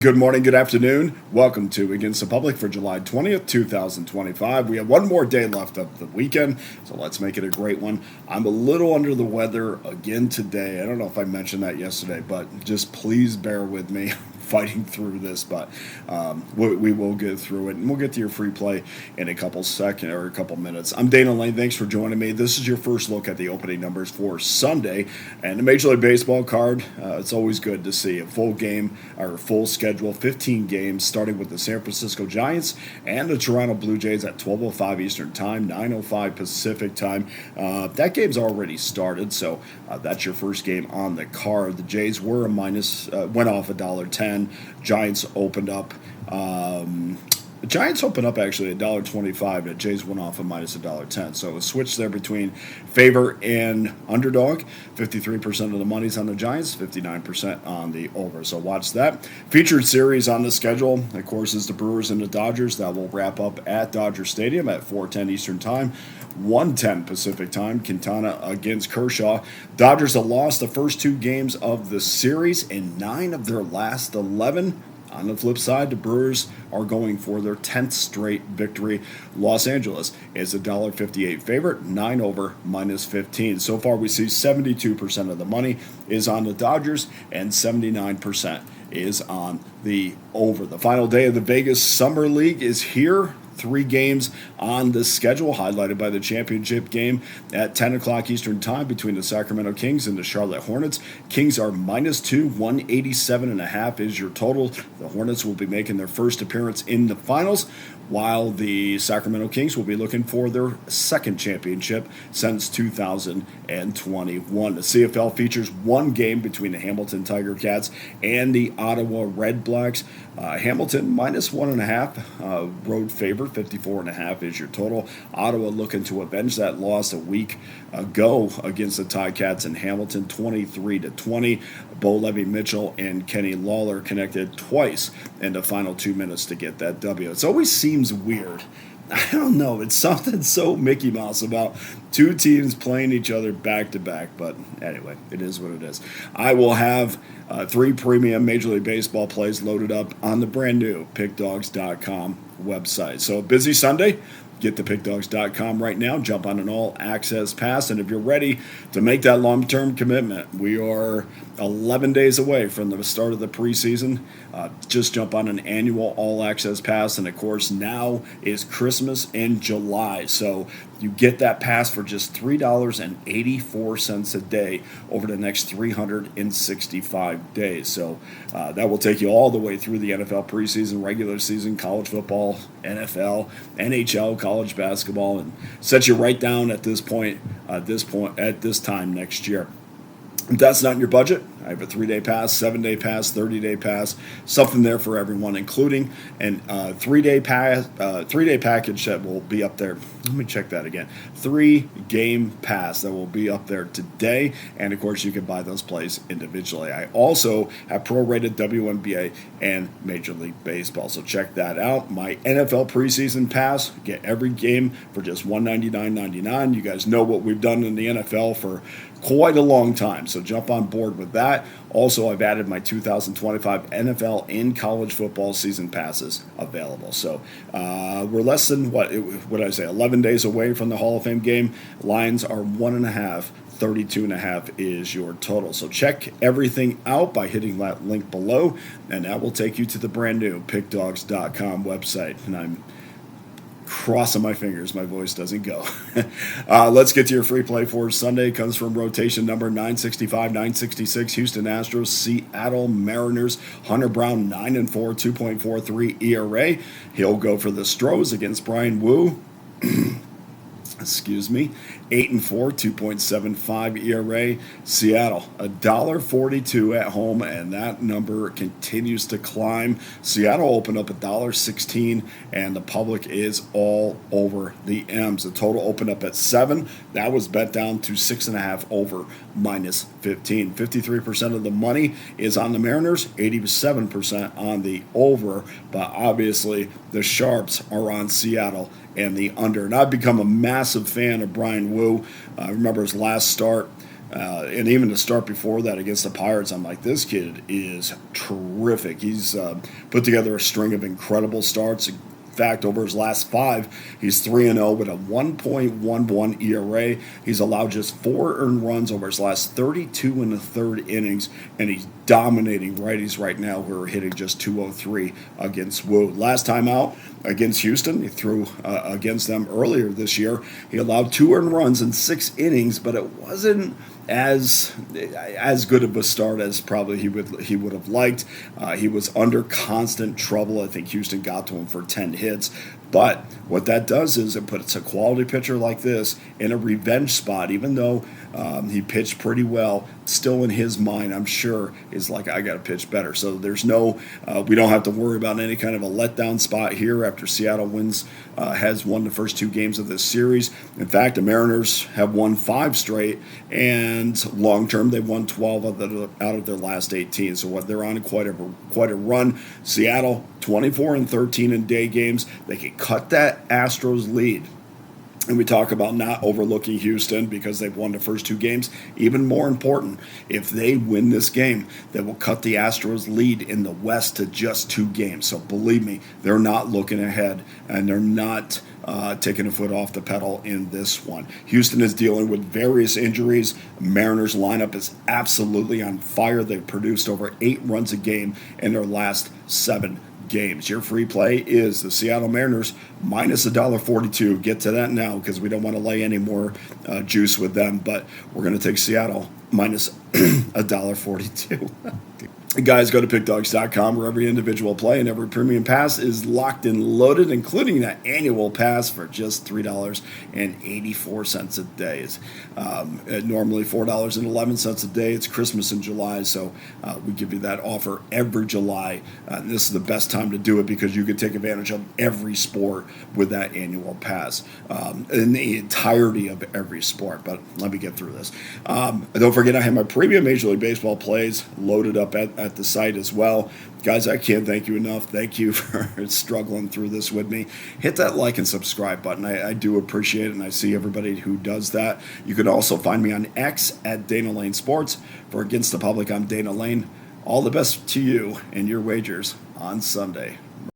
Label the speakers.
Speaker 1: Good morning, good afternoon. Welcome to Against the Public for July 20th, 2025. We have one more day left of the weekend, so let's make it a great one. I'm a little under the weather again today. I don't know if I mentioned that yesterday, but just please bear with me fighting through this, but we will get through it, and we'll get to your free play in a couple seconds or a couple minutes. I'm Dana Lane. Thanks for joining me. This is your first look at the opening numbers for Sunday, and the Major League Baseball card. It's always good to see a full game or full schedule, 15 games, starting with the San Francisco Giants and the Toronto Blue Jays at 12:05 Eastern Time, 9:05 Pacific Time. That game's already started, so that's your first game on the card. The Jays were went off $1.10. Giants opened up. The Giants opened up actually $1.25. The Jays went off a minus $1.10. So a switch there between favor and underdog. 53% of the money's on the Giants, 59% on the over. So watch that. Featured series on the schedule, of course, is the Brewers and the Dodgers. That will wrap up at Dodger Stadium at 4:10 Eastern Time. 1:10 Pacific Time, Quintana against Kershaw. Dodgers have lost the first two games of the series in 9 of their last 11. On the flip side, the Brewers are going for their 10th straight victory. Los Angeles is a $1.58 favorite, 9 over, minus 15. So far, we see 72% of the money is on the Dodgers and 79% is on the over. The final day of the Vegas Summer League is here. 3 games on the schedule, highlighted by the championship game at 10 o'clock Eastern Time between the Sacramento Kings and the Charlotte Hornets. Kings are -2, 187.5 is your total. The Hornets will be making their first appearance in the finals, while the Sacramento Kings will be looking for their second championship since 2021. The CFL features one game between the Hamilton Tiger Cats and the Ottawa Red Blacks. Hamilton -1.5, road favorite, 54.5 is your total. Ottawa looking to avenge that loss a week ago against the Ticats in Hamilton, 23-20. Bo Levy-Mitchell and Kenny Lawler connected twice in the final 2 minutes to get that W. It always seems weird. I don't know. It's something so Mickey Mouse about two teams playing each other back to back. But anyway, it is what it is. I will have 3 premium Major League Baseball plays loaded up on the brand new Pickdawgz.com website. So busy Sunday. Get to Pickdawgz.com right now. Jump on an all-access pass. And if you're ready to make that long-term commitment, we are 11 days away from the start of the preseason. Just jump on an annual all-access pass. And, of course, now is Christmas in July. So you get that pass for just $3.84 a day over the next 365 days. So that will take you all the way through the NFL preseason, regular season, college football, NFL, NHL, college basketball, and set you right down at this time next year. If that's not in your budget, I have a 3-day pass, 7-day pass, 30-day pass, something there for everyone, including a 3-day package that will be up there. Let me check that again. 3-game pass that will be up there today, and of course you can buy those plays individually. I also have prorated WNBA and Major League Baseball, so check that out. My NFL preseason pass, get every game for just $199.99. You guys know what we've done in the NFL for quite a long time, so jump on board with that. Also, I've added my 2025 NFL and college football season passes available. So we're less than, 11 days away from the Hall of Fame game. Lions are 1.5. 32.5 is your total. So check everything out by hitting that link below, and that will take you to the brand new Pickdawgz.com website. And I'm crossing my fingers my voice doesn't go. Let's get to your free play for Sunday. It comes from rotation number 965, 966, Houston Astros, Seattle Mariners. Hunter Brown, 9-4, 2.43 ERA. He'll go for the Stros against Brian Wu. Excuse me, 8-4, 2.75 ERA. Seattle, $1.42 at home, and that number continues to climb. Seattle opened up $1.16, and the public is all over the M's. The total opened up at 7. That was bet down to 6.5 over, minus 15. 53% of the money is on the Mariners, 87% on the over, but obviously the sharps are on Seattle and the under. And I've become a massive fan of Brian Wu. I remember his last start And even to start before that against the Pirates, I'm like, this kid is terrific. He's put together a string of incredible starts. In fact, over his last 5, he's 3-0 with a 1.11 ERA. He's allowed just 4 earned runs over his last 32 and a third innings, and he's dominating righties right now who are hitting just 203 against Wood. Last time out against Houston, he threw against them earlier this year. He allowed 2 earned runs in 6 innings, but it wasn't as good of a start as probably he would have liked. He was under constant trouble. I think Houston got to him for 10 hits. But what that does is it puts a quality pitcher like this in a revenge spot, even though he pitched pretty well. Still in his mind, I'm sure, is like, I got to pitch better. So there's we don't have to worry about any kind of a letdown spot here after Seattle has won the first 2 games of this series. In fact, the Mariners have won 5 straight, and long term they've won 12 out of their last 18. So they're on quite a run. Seattle 24-13 in day games. They can cut that Astros lead. And we talk about not overlooking Houston because they've won the first 2 games. Even more important, if they win this game, they will cut the Astros lead in the West to just 2 games. So believe me, they're not looking ahead, and they're not taking a foot off the pedal in this one. Houston is dealing with various injuries. Mariners lineup is absolutely on fire. They've produced over 8 runs a game in their last 7 games. Your free play is the Seattle Mariners minus $1.42. Get to that now because we don't want to lay any more juice with them, but we're going to take Seattle minus $1.42. Guys, go to pickdawgz.com where every individual play and every premium pass is locked and loaded, including that annual pass for just $3.84 a day. It's normally $4.11 a day. It's Christmas in July, so we give you that offer every July. This is the best time to do it because you can take advantage of every sport with that annual pass, in the entirety of every sport. But let me get through this. Don't forget, I have my premium Major League Baseball plays loaded up at the site as well. Guys, I can't thank you enough. Thank you for struggling through this with me. Hit that like and subscribe button. I do appreciate it, and I see everybody who does that. You can also find me on X at Dana Lane Sports. For Against the Public, I'm Dana Lane. All the best to you and your wagers on Sunday.